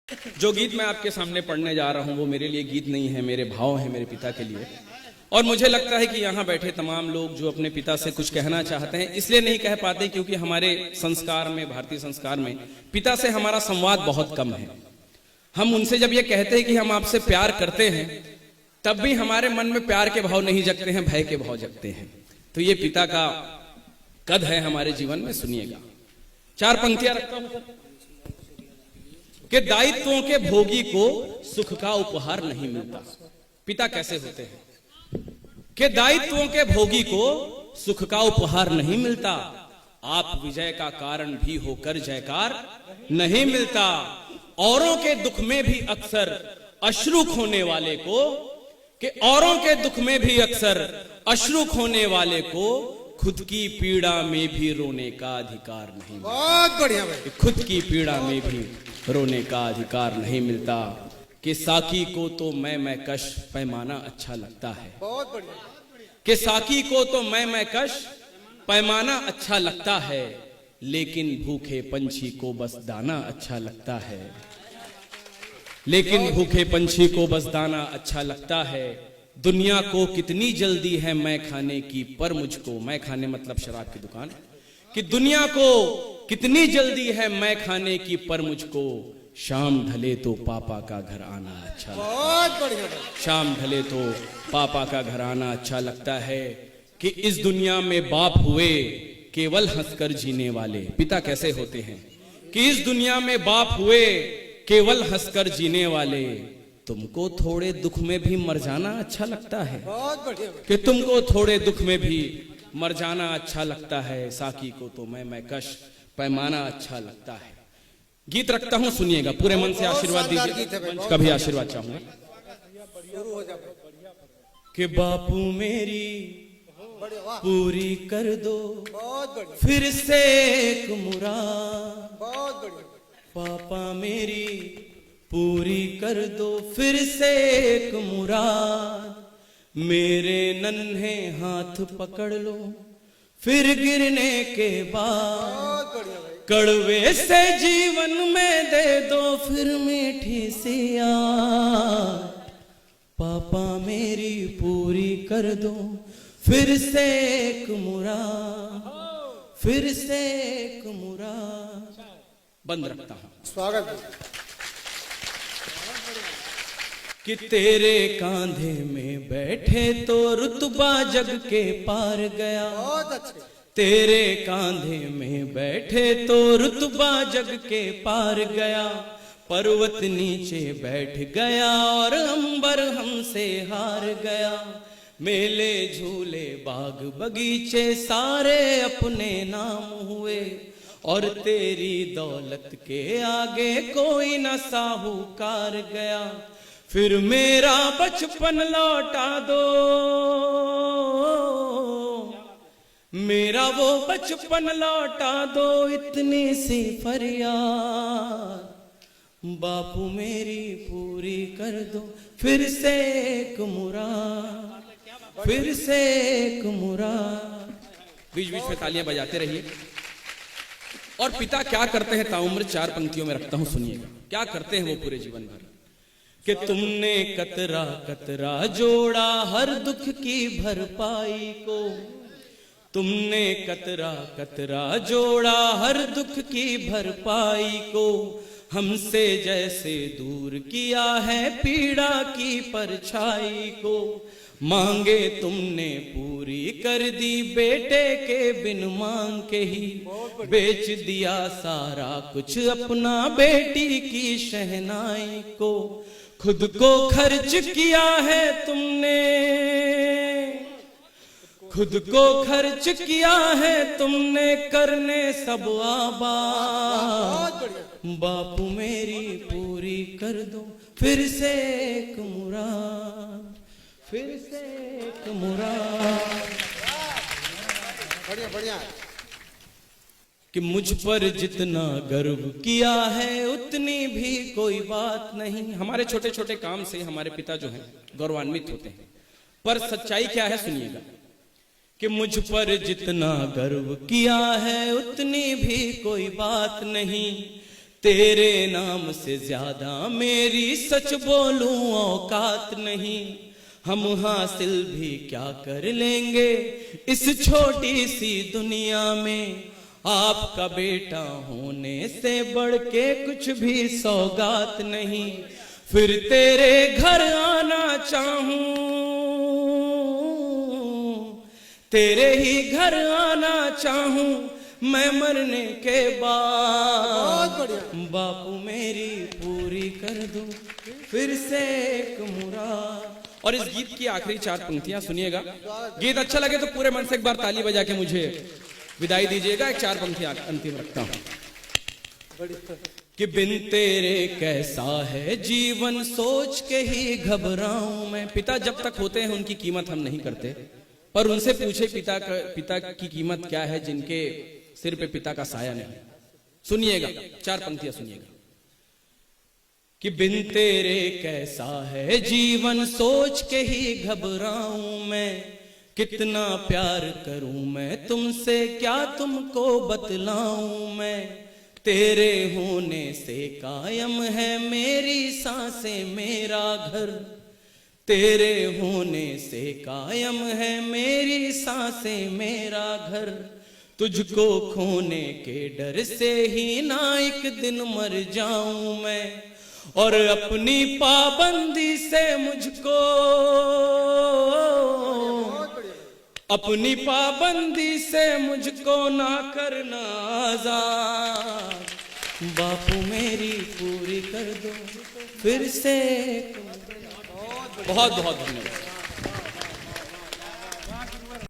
जो गीत मैं आपके सामने पढ़ने जा रहा हूं वो मेरे लिए गीत नहीं है, मेरे भाव हैं मेरे पिता के लिए। और मुझे लगता है कि यहाँ बैठे तमाम लोग जो अपने पिता से कुछ कहना चाहते हैं इसलिए नहीं कह पाते क्योंकि हमारे संस्कार में, भारतीय संस्कार में पिता से हमारा संवाद बहुत कम है। हम उनसे जब ये कहते हैं कि हम आपसे प्यार करते हैं तब भी हमारे मन में प्यार के भाव नहीं जगते हैं, भय के भाव जगते हैं। तो ये पिता का कद है हमारे जीवन में। सुनिएगा, 4 पंक्तियां रखता हूं कि दायित्वों के भोगी को सुख का उपहार नहीं मिलता। पिता कैसे होते हैं कि दायित्वों के भोगी को सुख का उपहार नहीं मिलता। आप विजय का कारण भी होकर जयकार नहीं मिलता। औरों के दुख में भी अक्सर अश्रु खोने वाले को, कि औरों के दुख में भी अक्सर अश्रु खोने वाले को खुद की पीड़ा में भी रोने का अधिकार नहीं मिलता। बहुत बढ़िया भाई। खुद की पीड़ा में भी रोने का अधिकार नहीं मिलता। कि साकी को तो मैं कश पैमाना अच्छा लगता है। बहुत बढ़िया। कि साकी को तो मैं कश पैमाना अच्छा लगता है, लेकिन भूखे पंछी को बस दाना अच्छा लगता है। लेकिन भूखे पंछी को बस दाना अच्छा लगता है। दुनिया को कितनी जल्दी है मैं खाने की, पर मुझको, मैं खाने मतलब शराब की दुकान, कि दुनिया को कितनी जल्दी है मैं खाने की, पर मुझको शाम ढले तो पापा का घर आना अच्छा लगता है। बहुत बढ़िया। शाम ढले तो पापा का घर आना अच्छा लगता है। कि इस दुनिया में बाप हुए केवल हंसकर जीने वाले। पिता कैसे होते हैं कि इस दुनिया में बाप हुए केवल हंसकर जीने वाले। तुमको थोड़े दुख में भी मर जाना अच्छा लगता है। बहुत बढ़िया। कि तुमको थोड़े दुख में भी मर जाना अच्छा लगता है। साकी को तो मैं कश पैमाना अच्छा लगता है। गीत रखता हूं, सुनिएगा, पूरे मन से आशीर्वाद दीजिए। कभी आशीर्वाद चाहूंगा कि बापू मेरी पूरी कर दो फिर से एक मुराद। बहुत बढ़िया। पापा मेरी पूरी कर दो फिर से एक मुराद। मेरे नन्हे हाथ पकड़ लो फिर गिरने के बाद। बहुत बढ़िया भाई। कड़वे से जीवन में दे दो फिर मीठी सी याद। पापा मेरी पूरी कर दो फिर से एक मुराद, फिर से एक मुराद। बंद रखता हूं। स्वागत। कि तेरे कांधे में बैठे तो रुतबा जग के पार गया। बहुत अच्छे। तेरे कांधे में बैठे तो रुतबा जग के पार गया। पर्वत नीचे बैठ गया और अंबर हमसे हार गया। मेले झूले बाग बगीचे सारे अपने नाम हुए। और तेरी दौलत के आगे कोई न साहूकार गया। फिर मेरा बचपन लौटा दो, मेरा वो बचपन लौटा दो, इतनी सी फरियाद। बापू मेरी पूरी कर दो फिर से एक मुराद, फिर से एक मुराद। बीच बीच में तालियां बजाते रहिए। और पिता क्या करते हैं ताउम्र 4 पंक्तियों में रखता हूं, सुनिएगा क्या करते हैं वो पूरे जीवन भर। कि तुमने कतरा कतरा जोड़ा हर दुख की भरपाई को। तुमने कतरा कतरा जोड़ा हर दुख की भरपाई को। हमसे जैसे दूर किया है पीड़ा की परछाई को। मांगे तुमने पूरी कर दी बेटे के बिन मांग के ही। बेच दिया सारा कुछ अपना बेटी की शहनाई को। खुद को खर्च किया है तुमने, खुद को खर्च किया है तुमने करने सब आबाद। बापू मेरी पूरी कर दो फिर से एक मुराद, फिर से एक मुराद। बढ़िया बढ़िया। कि मुझ पर जितना गर्व किया है उतनी भी कोई बात नहीं। हमारे छोटे छोटे काम से हमारे पिता जो हैं गौरवान्वित होते हैं, पर सच्चाई क्या है सुनिएगा। कि मुझ पर जितना गर्व किया है उतनी भी कोई बात नहीं। तेरे नाम से ज्यादा मेरी सच बोलूं औकात नहीं। हम हासिल भी क्या कर लेंगे इस छोटी सी दुनिया में, आपका बेटा होने से बढ़ के कुछ भी सौगात नहीं। फिर तेरे घर आना चाहूं, तेरे ही घर आना चाहूं मैं मरने के बाद। बहुत बढ़िया। बापू मेरी पूरी कर दो फिर से एक मुराद। और इस गीत की आखिरी 4 पंक्तियां सुनिएगा। गीत अच्छा लगे तो पूरे मन से एक बार ताली बजा के मुझे विदाई दीजिएगा। एक 4 पंक्तियां अंतिम रखता हूं कि बिन तेरे कैसा है जीवन सोच के ही घबराऊं मैं। पिता जब तक होते हैं उनकी कीमत हम नहीं करते, पर उनसे पूछे पिता की कीमत क्या है जिनके सिर पे पिता का साया नहीं। सुनिएगा 4 पंक्तियां सुनिएगा कि बिन तेरे कैसा है जीवन सोच के ही घबराऊं मैं। कितना प्यार करूं मैं तुमसे क्या तुमको बतलाऊं मैं। तेरे होने से कायम है मेरी सांसें मेरा घर। तेरे होने से कायम है मेरी सांसें मेरा घर। तुझको खोने के डर से ही ना एक दिन मर जाऊं मैं। और अपनी पाबंदी से मुझको, अपनी पाबंदी से मुझको ना करना आजाद। बापू मेरी पूरी कर दो फिर से। बहुत बहुत धन्यवाद।